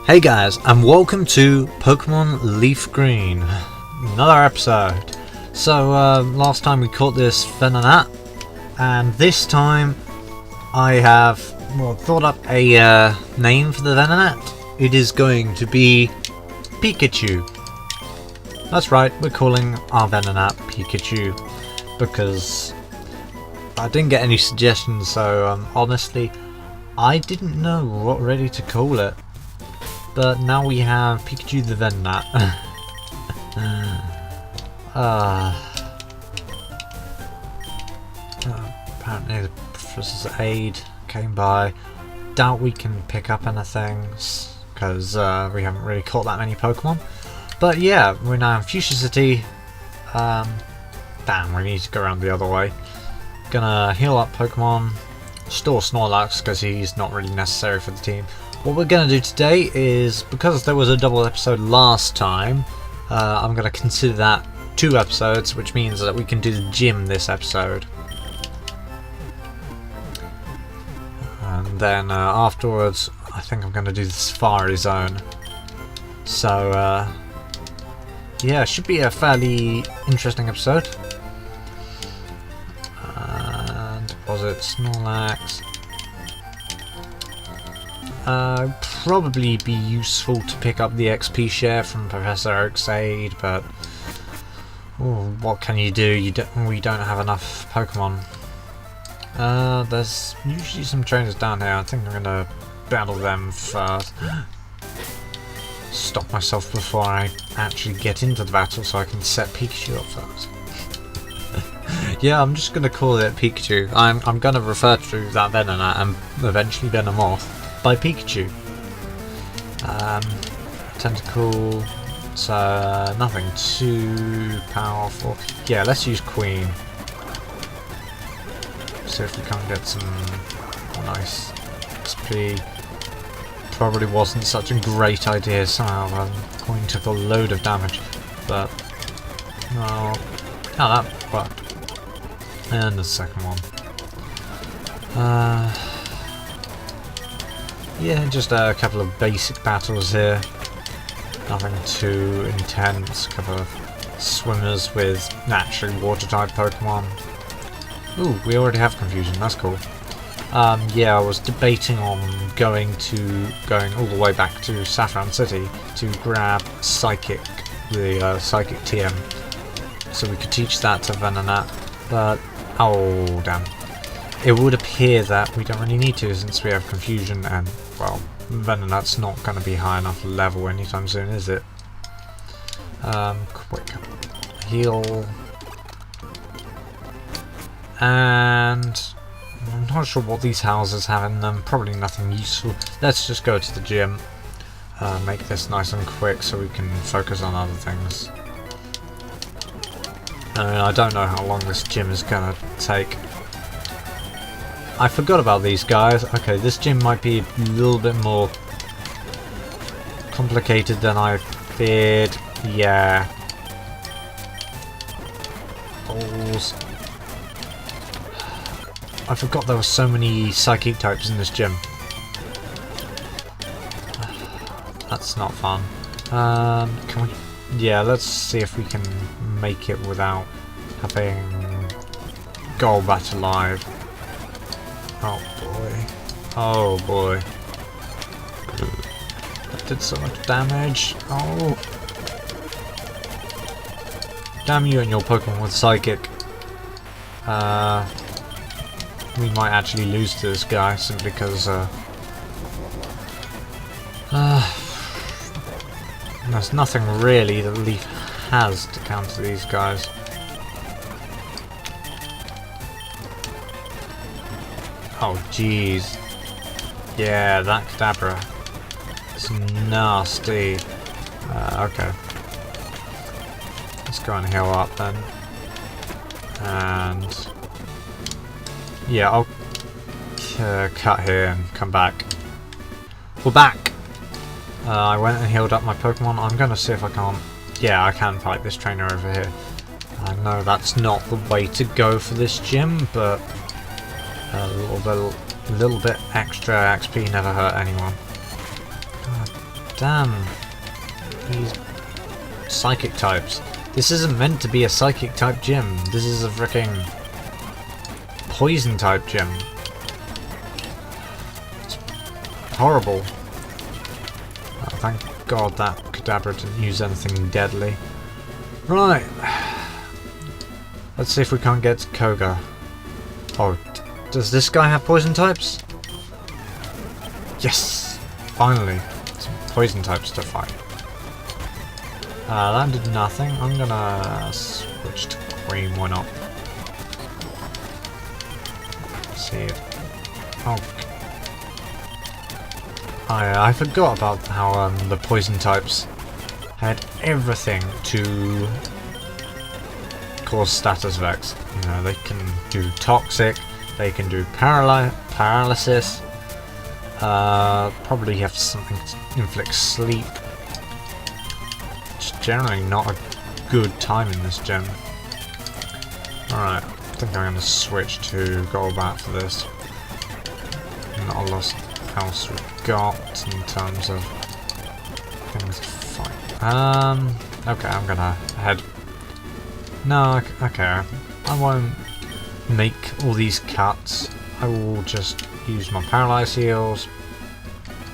Hey guys, and welcome to Pokemon Leaf Green. Another episode. So, last time we caught this Venonat, and this time I have thought up a name for the Venonat. It is going to be Pikachu. That's right, we're calling our Venonat Pikachu because I didn't get any suggestions, so honestly, I didn't know what really to call it. But now we have Pikachu the Venonat. Apparently the Professor's aide came by. Doubt we can pick up anything, because we haven't really caught that many Pokemon. But yeah, we're now in Fuchsia City. Damn, we need to go around the other way. Gonna heal up Pokemon, store Snorlax because he's not really necessary for the team. What we're going to do today is, because there was a double episode last time, I'm going to consider that 2 episodes, which means that we can do the gym this episode. And then afterwards, I think I'm going to do the Safari Zone. So, yeah, it should be a fairly interesting episode. And deposit Snorlax. Probably be useful to pick up the XP share from Professor Oak's aid, but what can you do? We don't have enough Pokemon. There's usually some trainers down here. I think I'm gonna battle them first. Stop myself before I actually get into the battle so I can set Pikachu up first. Yeah, I'm just gonna call it Pikachu. I'm gonna refer to that Venonat and eventually Venomoth by Pikachu. Tentacle, so nothing too powerful. Yeah, let's use Queen. See if we can get some nice XP. Probably wasn't such a great idea somehow. Queen took a load of damage, but no, that worked. And the second one. Yeah, just a couple of basic battles here. Nothing too intense. A couple of swimmers with naturally water-type Pokemon. Ooh, we already have Confusion. That's cool. Yeah, I was debating on going all the way back to Saffron City to grab Psychic, the Psychic TM, so we could teach that to Venonat. But oh damn. It would appear that we don't really need to, since we have Confusion and, well, Venonat's not going to be high enough level anytime soon, is it? Quick heal. And I'm not sure what these houses have in them, probably nothing useful. Let's just go to the gym, make this nice and quick so we can focus on other things. I don't know how long this gym is going to take. I forgot about these guys. Okay, this gym might be a little bit more complicated than I feared. Yeah. Balls. I forgot there were so many psychic types in this gym. That's not fun. Can we? Yeah, let's see if we can make it without having Golbat alive. Oh boy. Oh boy. That did so much damage. Oh. Damn you and your Pokemon with Psychic. We might actually lose to this guy simply because there's nothing really that Leaf has to counter these guys. Oh jeez. Yeah, that Kadabra is nasty. Okay. Let's go and heal up then. And yeah, I'll cut here and come back. We're back! I went and healed up my Pokemon. I'm gonna see if I can't... Yeah, I can fight this trainer over here. I know that's not the way to go for this gym, but a little bit extra XP never hurt anyone. Damn. These psychic types. This isn't meant to be a psychic type gym. This is a freaking poison type gym. It's horrible. Oh, thank God that Kadabra didn't use anything deadly. Right. Let's see if we can't get to Koga. Oh, does this guy have poison types? Yes! Finally. Some poison types to fight. That did nothing. I'm gonna switch to Queen, why not? See it. Oh. I forgot about how the poison types had everything to cause status vex. You know, they can do toxic, they can do paralysis, probably have something to inflict sleep. It's generally not a good time in this gym. Alright, I think I'm going to switch to Golbat for this. Not a lot else we've got in terms of things to fight. Okay, I'm gonna head. No, okay, I won't make all these cuts. I will just use my Paralyze heals.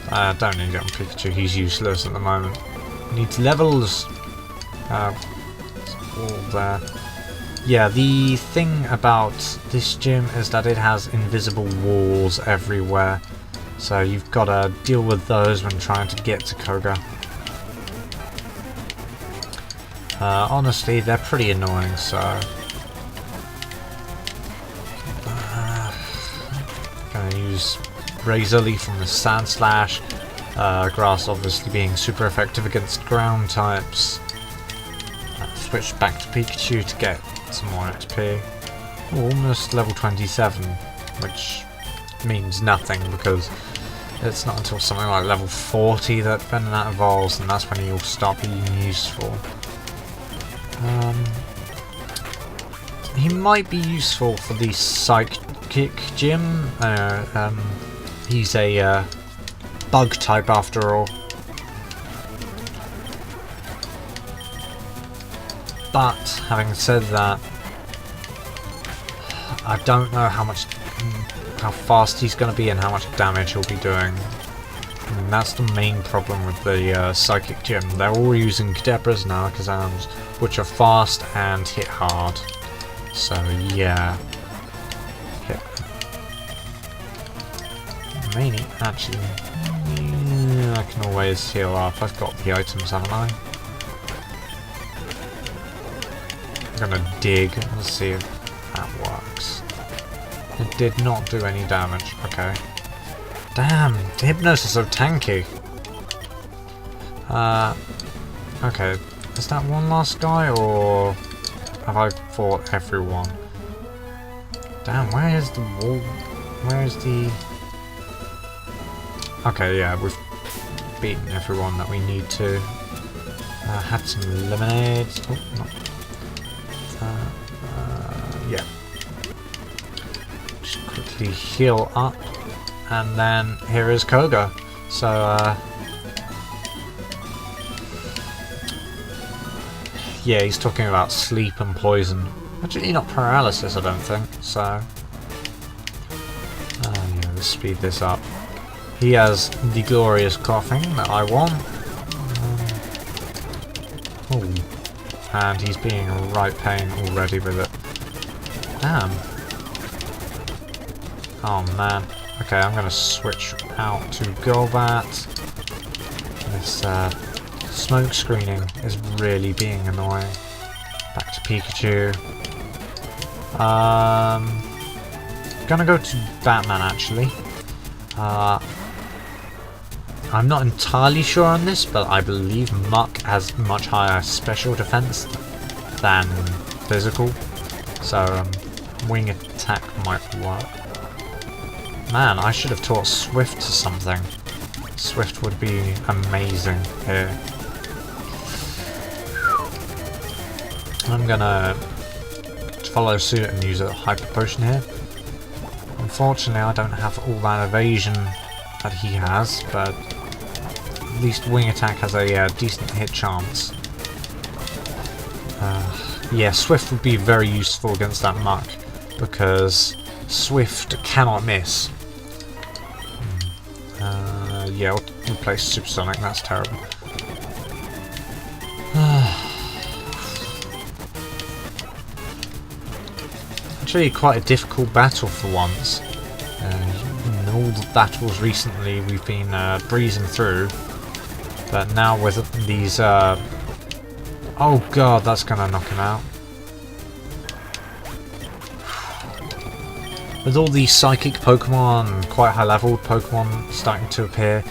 Don't need it on Pikachu, he's useless at the moment. Needs levels. It's all there. Yeah, the thing about this gym is that it has invisible walls everywhere. So you've got to deal with those when trying to get to Koga. Honestly, they're pretty annoying, so... gonna use Razor Leaf from the Sand Slash. Grass obviously being super effective against ground types. Switch back to Pikachu to get some more XP. Ooh, almost level 27, which means nothing because it's not until something like level 40 that Venonat evolves, and that's when he'll start being useful. He might be useful for the Psychic Gym. He's a bug type after all. But having said that, I don't know how fast he's going to be and how much damage he'll be doing. And that's the main problem with the Psychic Gym. They're all using Kadabras and Alakazams, which are fast and hit hard. So yeah. Mainly, actually, yeah, I can always heal up. I've got the items, haven't I? I'm gonna dig. Let's see if that works. It did not do any damage. Okay. Damn, the Hypnos is so tanky. Okay. Is that one last guy, or have I fought everyone? Damn, where is the wall? Where is the... Okay, yeah, we've beaten everyone that we need to. Had some lemonades. Oh, not... yeah. Just quickly heal up. And then here is Koga. So, yeah, he's talking about sleep and poison. Actually, not paralysis, I don't think. So, yeah, let's speed this up. He has the glorious coughing that I want. Oh, and he's being a right pain already with it. Damn. Oh man. Okay, I'm gonna switch out to Golbat. This smoke screening is really being annoying. Back to Pikachu. Gonna go to Batman actually. I'm not entirely sure on this, but I believe Muck has much higher special defense than physical, so wing attack might work. Man, I should have taught Swift to something. Swift would be amazing here. I'm gonna follow suit and use a Hyper Potion here. Unfortunately, I don't have all that evasion that he has, but least Wing Attack has a decent hit chance. Yeah, Swift would be very useful against that Muck, because Swift cannot miss. Yeah, we'll replace Supersonic, that's terrible. Actually, quite a difficult battle for once. In all the battles recently, we've been breezing through, but now with these... oh god, that's gonna knock him out. With all these psychic Pokemon and quite high-leveled Pokemon starting to appear,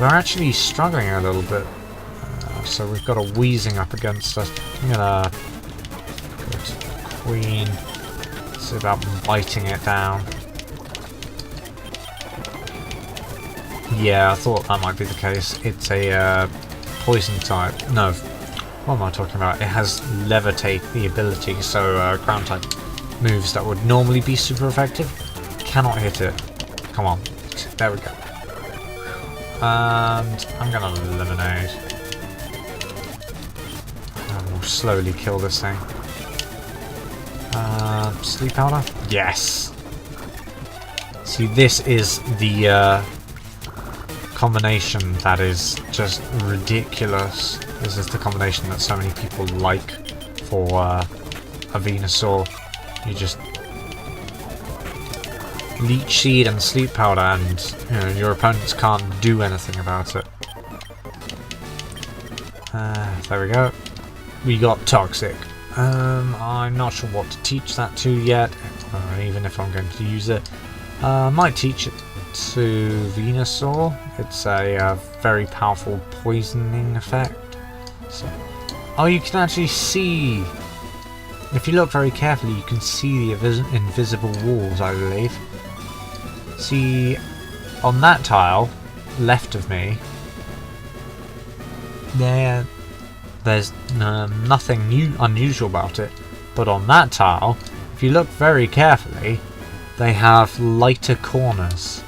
we're actually struggling a little bit. So we've got a Weezing up against us. I'm gonna go to the Queen. See about biting it down. Yeah, I thought that might be the case. It's a poison type. No, what am I talking about? It has Levitate, the ability, so ground type moves that would normally be super effective cannot hit it. Come on. There we go. And I'm gonna eliminate. And we'll slowly kill this thing. Sleep powder? Yes! See, this is the combination that is just ridiculous. This is the combination that so many people like for a Venusaur. You just Leech Seed and Sleep Powder, and you know, your opponents can't do anything about it. There we go. We got Toxic. I'm not sure what to teach that to yet, even if I'm going to use it. I might teach it to Venusaur. It's a very powerful poisoning effect. So, oh, you can actually see. If you look very carefully, you can see the invisible walls, I believe. See, on that tile, left of me, there's nothing unusual about it. But on that tile, if you look very carefully, they have lighter corners.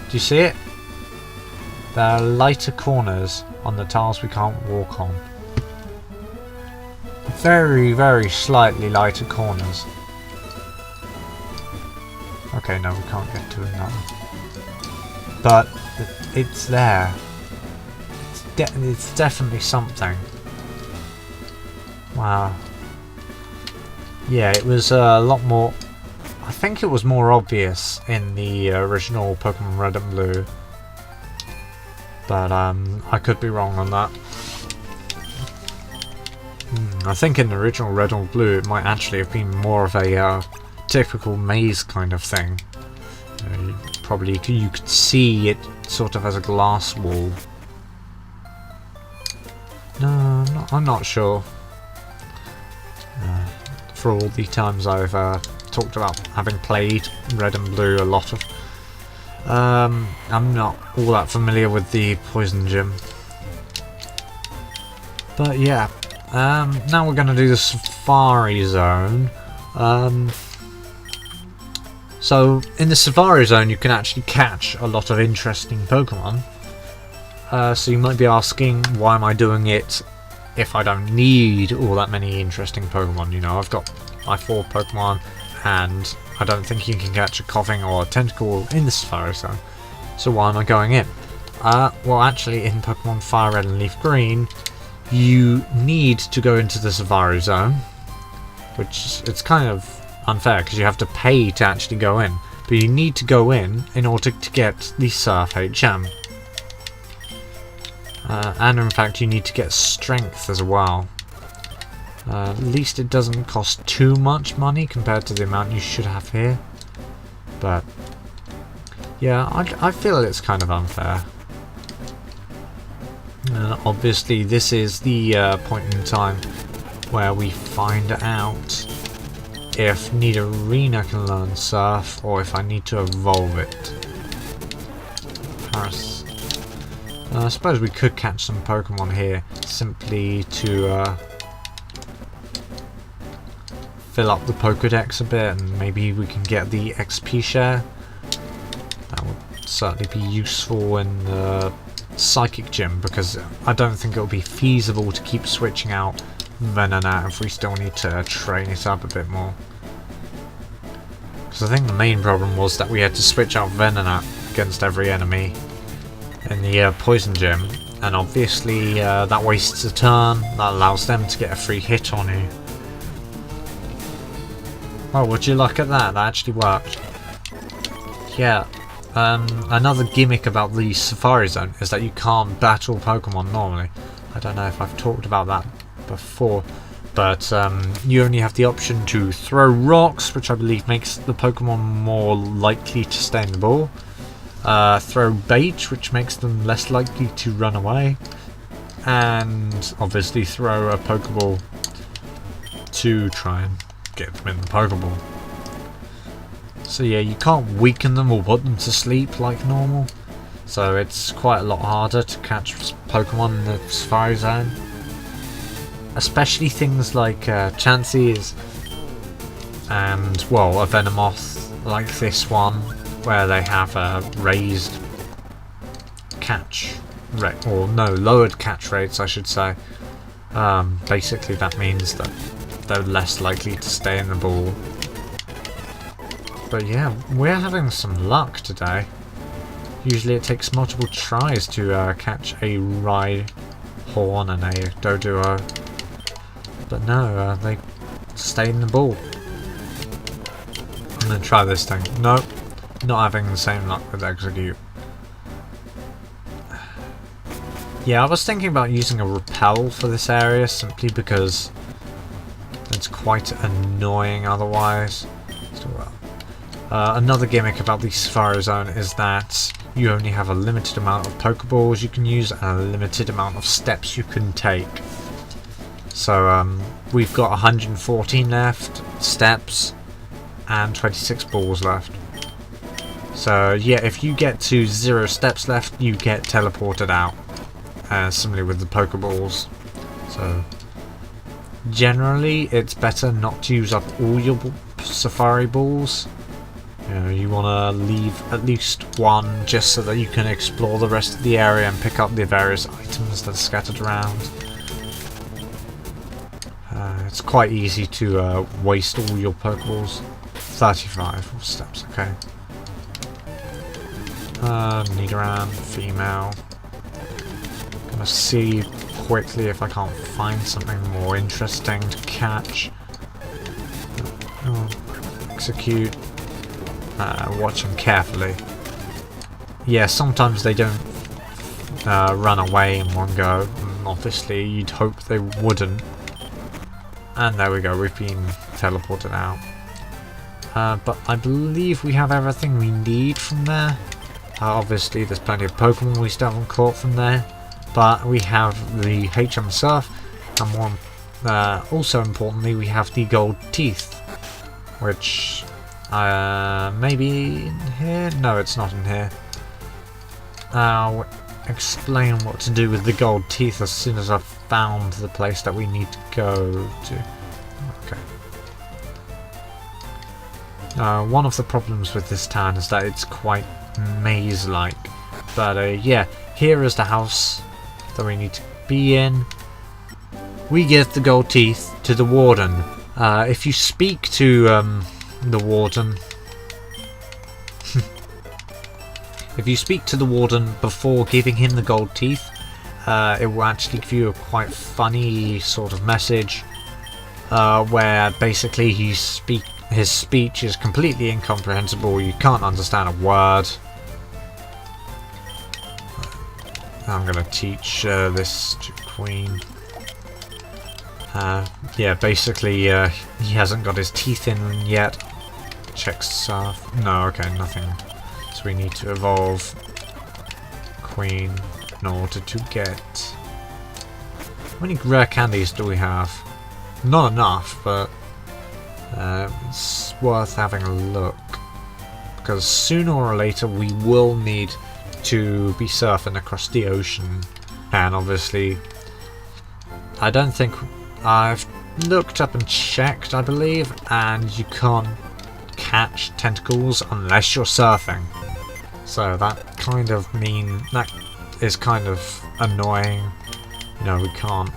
Do you see it? There are lighter corners on the tiles we can't walk on. Very, very slightly lighter corners. Okay, no, we can't get to it now. But it's there. It's definitely something. Wow. Yeah, it was a lot more... I think it was more obvious in the original Pokemon Red and Blue. But I could be wrong on that. I think in the original Red or Blue it might actually have been more of a typical maze kind of thing. You could see it sort of as a glass wall. No, I'm not sure. For all the times I've talked about having played Red and Blue a lot of, I'm not all that familiar with the Poison Gym. But yeah. Now we're going to do the Safari Zone. So in the Safari Zone you can actually catch a lot of interesting Pokemon. So you might be asking, why am I doing it if I don't need all that many interesting Pokemon? You know, I've got my 4 Pokemon and I don't think you can catch a Coughing or a Tentacle in the Safari Zone. So why am I going in? Well, actually in Pokemon Fire Red and Leaf Green, you need to go into the Safari Zone, which it's kind of unfair because you have to pay to actually go in, but you need to go in order to get the Surf HM. And in fact you need to get Strength as well. At least it doesn't cost too much money compared to the amount you should have here, but yeah, I feel it's kind of unfair. Obviously this is the point in time where we find out if Nidorina can learn Surf or if I need to evolve it. Paris. I suppose we could catch some Pokemon here simply to fill up the Pokedex a bit, and maybe we can get the XP share. That would certainly be useful in the Psychic Gym, because I don't think it'll be feasible to keep switching out Venonat if we still need to train it up a bit more. Because I think the main problem was that we had to switch out Venonat against every enemy in the Poison Gym, and obviously that wastes a turn, that allows them to get a free hit on you. Oh, would you look at that? That actually worked. Yeah. Another gimmick about the Safari Zone is that you can't battle Pokemon normally. I don't know if I've talked about that before, but you only have the option to throw rocks, which I believe makes the Pokemon more likely to stay in the ball. Throw bait, which makes them less likely to run away. And obviously throw a Pokeball to try and get them in the Pokeball. So yeah, you can't weaken them or put them to sleep like normal. So it's quite a lot harder to catch Pokemon in the Safari Zone. Especially things like Chanseys and, well, a Venomoth like this one, where they have a raised catch rate, or no, lowered catch rates I should say. Basically that means that they're less likely to stay in the ball. But yeah, we're having some luck today. Usually it takes multiple tries to catch a Rhyhorn and a Doduo. But no, they stayed in the ball. I'm going to try this thing. Nope, not having the same luck with Execute. Yeah, I was thinking about using a Repel for this area simply because it's quite annoying otherwise. Another gimmick about the Safari Zone is that you only have a limited amount of Pokeballs you can use and a limited amount of steps you can take. So we've got 114 left steps and 26 balls left. So yeah, if you get to 0 steps left, you get teleported out. Similarly with the Pokeballs. So generally it's better not to use up all your Safari Balls. You know, you want to leave at least one just so that you can explore the rest of the area and pick up the various items that are scattered around. It's quite easy to waste all your Pokeballs. 35 steps, okay. Nidoran, female. Gonna see quickly if I can't find something more interesting to catch. Execute. Watch them carefully. Yeah, sometimes they don't run away in one go. Obviously, you'd hope they wouldn't. And there we go, we've been teleported out. But I believe we have everything we need from there. Obviously, there's plenty of Pokemon we still haven't caught from there. But we have the HM Surf, and more, also importantly, we have the Gold Teeth, which maybe in here? No, it's not in here. I'll explain what to do with the Gold Teeth as soon as I've found the place that we need to go to. Okay. One of the problems with this town is that it's quite maze-like. But yeah, here is the house that we need to be in. We give the Gold Teeth to the Warden. If you speak to the Warden... if you speak to the Warden before giving him the Gold Teeth, it will actually give you a quite funny sort of message, where basically his speech is completely incomprehensible, you can't understand a word. I'm going to teach this to Queen. Yeah, basically he hasn't got his teeth in yet. Check Surf. No, okay, nothing. So we need to evolve Queen in order to get... How many rare candies do we have? Not enough, but it's worth having a look. Because sooner or later we will need to be surfing across the ocean. And obviously, I don't think... I've looked up and checked, I believe, and you can't catch tentacles unless you're surfing. So that is kind of annoying. You know, we can't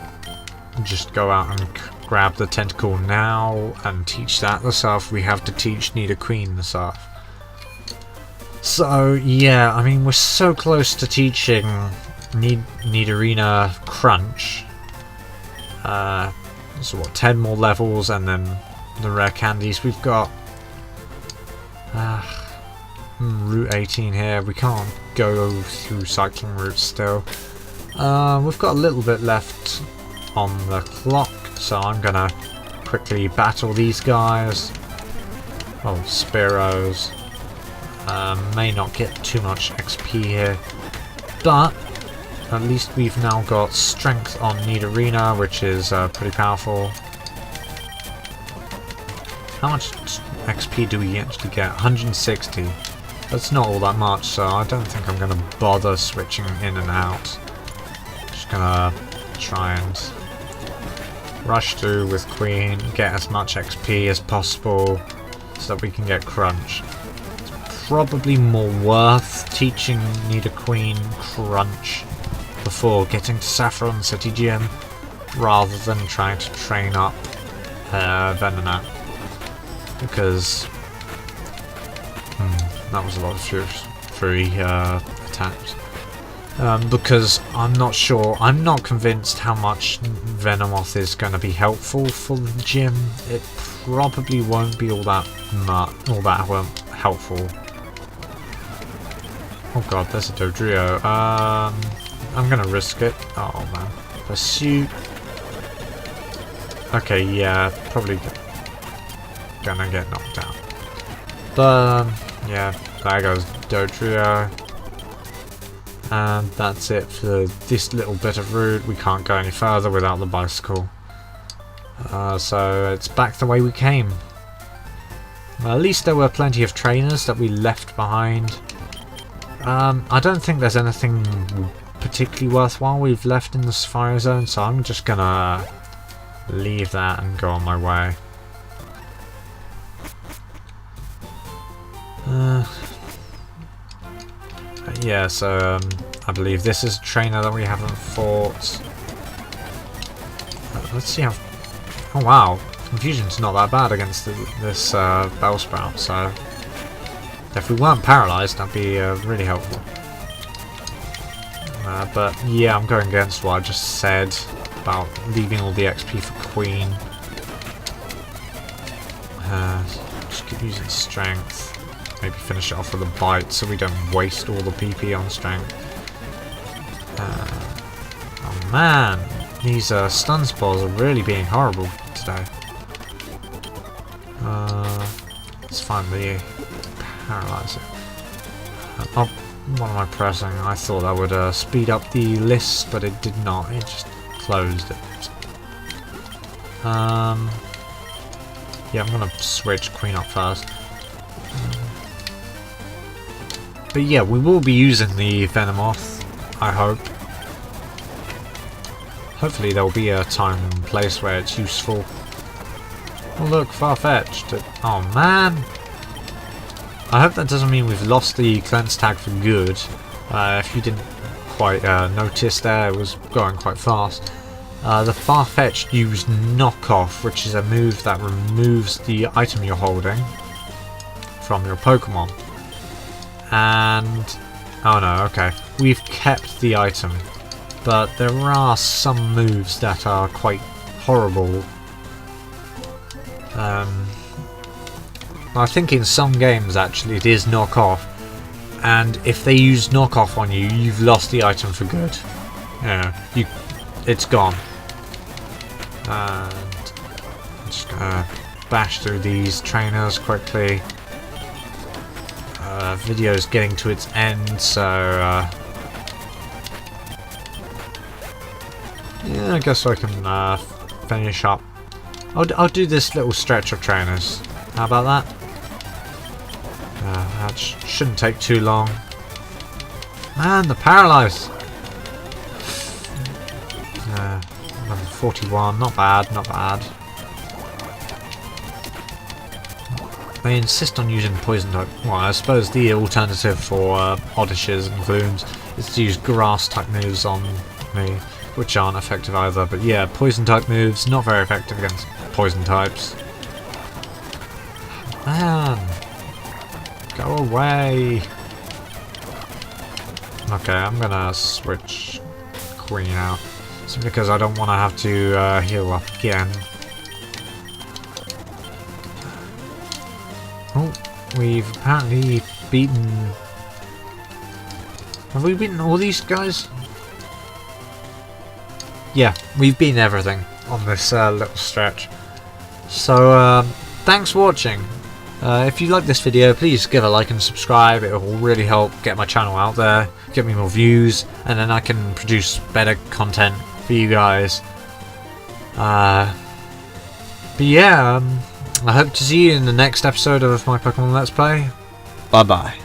just go out and grab the tentacle now and teach that the stuff. We have to teach Nidoqueen the stuff. So yeah, I mean, we're so close to teaching Nidorina Crunch. So what, 10 more levels, and then the rare candies. We've got Route 18 here. We can't go through cycling routes still. We've got a little bit left on the clock, so I'm gonna quickly battle these guys. Oh, Spearows. May not get too much XP here, but at least we've now got strength on Nidorina, which is pretty powerful. How much XP do we actually get? 160. That's not all that much, so I don't think I'm going to bother switching in and out. Just gonna try and rush through with Queen, get as much XP as possible so that we can get Crunch. It's probably more worth teaching Nidoqueen Crunch before getting to Saffron City Gym rather than trying to train up Venonat, because that was a lot of free attacks. Because I'm not convinced how much Venomoth is going to be helpful for the gym. It probably won't be all that helpful. Oh god, there's a Dodrio. I'm gonna risk it. Oh man, Pursuit. Okay, yeah, probably gonna get knocked out. But yeah, there goes Dodrio. And that's it for this little bit of route. We can't go any further without the bicycle. So it's back the way we came. Well, at least there were plenty of trainers that we left behind. I don't think there's anything particularly worthwhile we've left in the Safari Zone, so I'm just gonna leave that and go on my way. Yeah, so I believe this is a trainer that we haven't fought. Let's see how... Oh wow, Confusion's not that bad against this Bellsprout, so if we weren't paralysed, that'd be really helpful. But yeah, I'm going against what I just said about leaving all the XP for Queen. Just keep using Strength. Maybe finish it off with a Bite so we don't waste all the PP on Strength. Oh man, these stun spores are really being horrible today. Let's finally paralyze it. Oh, what am I pressing? I thought that would speed up the list, but it did not. It just closed it. Yeah, I'm gonna switch Queen up first. But yeah, we will be using the Venomoth, I hope. Hopefully there will be a time and place where it's useful. Oh look, Farfetch'd. Oh man! I hope that doesn't mean we've lost the cleanse tag for good. If you didn't quite notice there, it was going quite fast. The Farfetch'd used Knockoff, which is a move that removes the item you're holding from your Pokemon. And... oh no, okay. We've kept the item, but there are some moves that are quite horrible. I think in some games actually it is knockoff, and if they use knockoff on you, you've lost the item for good. Yeah, it's gone. And I'm just gonna bash through these trainers quickly. Video's getting to its end, so yeah, I guess I can finish up. I'll do this little stretch of trainers. How about that? That shouldn't take too long. Man, the paralyze. Level 41, not bad, not bad. They insist on using poison type. Well, I suppose the alternative for Oddishes and Glooms is to use grass type moves on me, which aren't effective either. But yeah, poison type moves, not very effective against poison types. Man, go away. Okay, I'm gonna switch Queen out, simply because I don't want to have to heal up again. Oh, we've apparently beaten... Have we beaten all these guys? Yeah, we've beaten everything on this little stretch. So, thanks for watching. If you like this video, please give a like and subscribe. It will really help get my channel out there, get me more views, and then I can produce better content for you guys. But yeah, I hope to see you in the next episode of my Pokemon Let's Play. Bye bye.